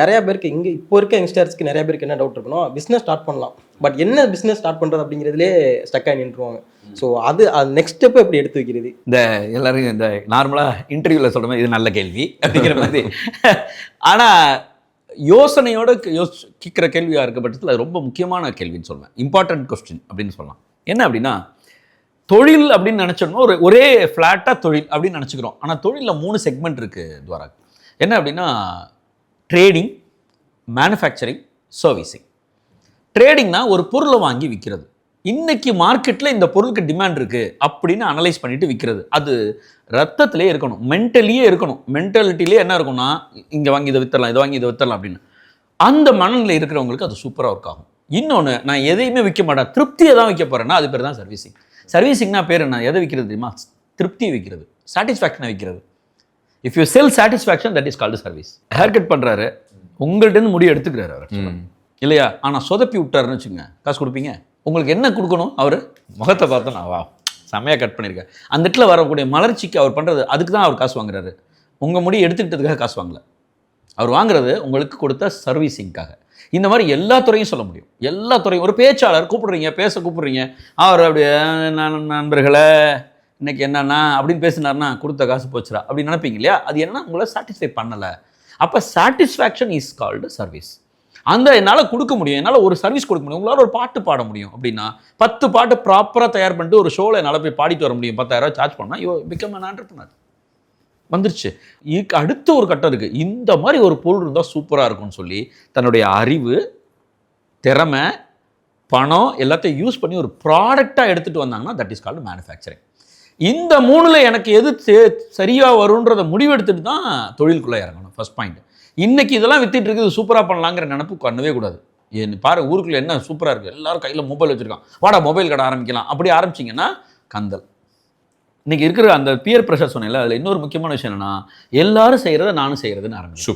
நிறைய பேருக்கு இப்போ இருக்க யங்ஸ்டர்ஸ்க்கு நிறைய பேருக்கு என்ன டவுட் இருக்குன்னா பிஸ்னஸ் ஸ்டார்ட் பண்ணலாம், பட் என்ன பிஸ்னஸ் ஸ்டார்ட் பண்ணுறது அப்படிங்கிறதுலே ஸ்டக் ஆகி நின்றுவாங்க. ஸோ அது நெக்ஸ்ட் ஸ்டெப் எப்படி எடுத்து வைக்கிறது? இந்த எல்லாரும் இந்த நார்மலாக இன்டர்வியூவில் சொல்கிற மாதிரி இது நல்ல கேள்வி அப்படிங்கிற மாதிரி. ஆனால் யோசனையோட கேட்குற கேள்வியாக இருக்க பட்சத்தில் அது ரொம்ப முக்கியமான கேள்வின்னு சொல்லுவேன். இம்பார்ட்டன்ட் கொஸ்டின் அப்படின்னு சொல்லலாம். என்ன அப்படின்னா, தொழில் அப்படின்னு நினச்சோம்னா ஒரே ஃப்ளாட்டாக தொழில் அப்படின்னு நினச்சிக்கிறோம். ஆனால் தொழிலில் 3 செக்மெண்ட் இருக்குது துவாரா. என்ன அப்படின்னா, ட்ரேடிங், மேனுஃபேக்சரிங், சர்வீசிங். ட்ரேடிங்னா ஒரு பொருளை வாங்கி விற்கிறது. இன்னைக்கு மார்க்கெட்டில் இந்த பொருளுக்கு டிமாண்ட் இருக்குது அப்படின்னு அனலைஸ் பண்ணிட்டு விற்கிறது. அது ரத்தத்திலே இருக்கணும், மென்டலியே இருக்கணும். மென்டாலிட்டிலே என்ன இருக்கும்னா, இங்கே வாங்கி இதை வித்தரலாம், இதை வாங்கி இதை வித்தரலாம் அப்படின்னு. அந்த மனநிலை இருக்கிறவங்களுக்கு அது சூப்பராக ஒர்க் ஆகும். இன்னொன்று, நான் எதையுமே விற்க மாட்டேன், திருப்தியை தான் விற்க போகிறேன்னா அது பேர் தான் சர்வீசிங். சர்வீசிங்னா பேர் என்ன? எதை விற்கிறது தெரியுமா? திருப்தியை விற்கிறது, சாட்டிஸ்ஃபேக்ஷனை விற்கிறது. If you sell satisfaction, that is called service. Hair cut பண்ணுறாரு, உங்கள்கிட்ட முடிவு எடுத்துக்கிறாரு அவர், இல்லையா? ஆனால் சொதப்பி விட்டாருன்னு வச்சுக்கோங்க, காசு கொடுப்பீங்க? உங்களுக்கு என்ன கொடுக்கணும்? அவர் முகத்தை பார்த்தா நான் வா செம்மையாக கட் பண்ணியிருக்கேன். அந்த இடத்துல வரக்கூடிய மலர்ச்சிக்கு அவர் பண்ணுறது, அதுக்கு தான் அவர் காசு வாங்குறாரு. உங்கள் முடி எடுத்துக்கிட்டதுக்காக காசு வாங்கலை. அவர் வாங்குறது உங்களுக்கு கொடுத்த சர்வீஸிங்காக. இந்த மாதிரி எல்லா துறையும் சொல்ல முடியும். எல்லா துறையும். ஒரு பேச்சாளர் கூப்பிடுறீங்க, கூப்பிடுறீங்க, அவர் அப்படியே நண்பர்களை இன்னைக்கு என்னன்னா அப்படின்னு பேசினார்னா கொடுத்த காசு போச்சுரா அப்படின்னு நினைப்பீங்க இல்லையா? அது என்ன, உங்களை சாட்டிஸ்ஃபை பண்ணலை. அப்போ சாட்டிஸ்ஃபேக்ஷன் இஸ் கால்டு சர்வீஸ். அந்த என்னால் கொடுக்க முடியும், என்னால் ஒரு சர்வீஸ் கொடுக்க முடியும். உங்களால் ஒரு பாட்டு பாட முடியும் அப்படின்னா 10 பாட்டு ப்ராப்பராக தயார் பண்ணிட்டு ஒரு ஷோவில் என்னால் போய் பாடிட்டு வர முடியும், 10,000 சார்ஜ் பண்ணால் யூ பிகம் an entrepreneur. வந்துருச்சு. இதுக்கு அடுத்த ஒரு கட்டம் இருக்குது. இந்த மாதிரி ஒரு பொருள் இருந்தால் சூப்பராக இருக்கும்னு சொல்லி தன்னுடைய அறிவு, திறமை, பணம் எல்லாத்தையும் யூஸ் பண்ணி ஒரு ப்ராடக்டாக எடுத்துகிட்டு வந்தாங்கன்னா தட் இஸ் கால்டு மேனுஃபேக்சரிங். இந்த 3ல் எனக்கு எது சரியாக வரும்ன்றதை முடிவெடுத்துட்டு தான் தொழிலுக்குள்ளே இறங்கணும். First point. இன்னைக்கு இதெல்லாம் வித்திட்டு இருக்குது, சூப்பராக பண்ணலாங்கிற நினப்பு பண்ணவே கூடாது. பாரு, ஊருக்குள்ளே என்ன சூப்பராக இருக்குது, எல்லாரும் கையில் மொபைல் வச்சுருக்கான், வாடா மொபைல் கடை ஆரம்பிக்கலாம். அப்படி ஆரம்பிச்சிங்கன்னா கந்தல். இன்றைக்கி இருக்கிற அந்த பியர் ப்ரெஷர் சொன்னேன்ல, அதில் இன்னொரு முக்கியமான விஷயம் என்னென்னா, எல்லாரும் செய்கிறத நானும் செய்கிறதுன்னு ஆரம்பிச்சு.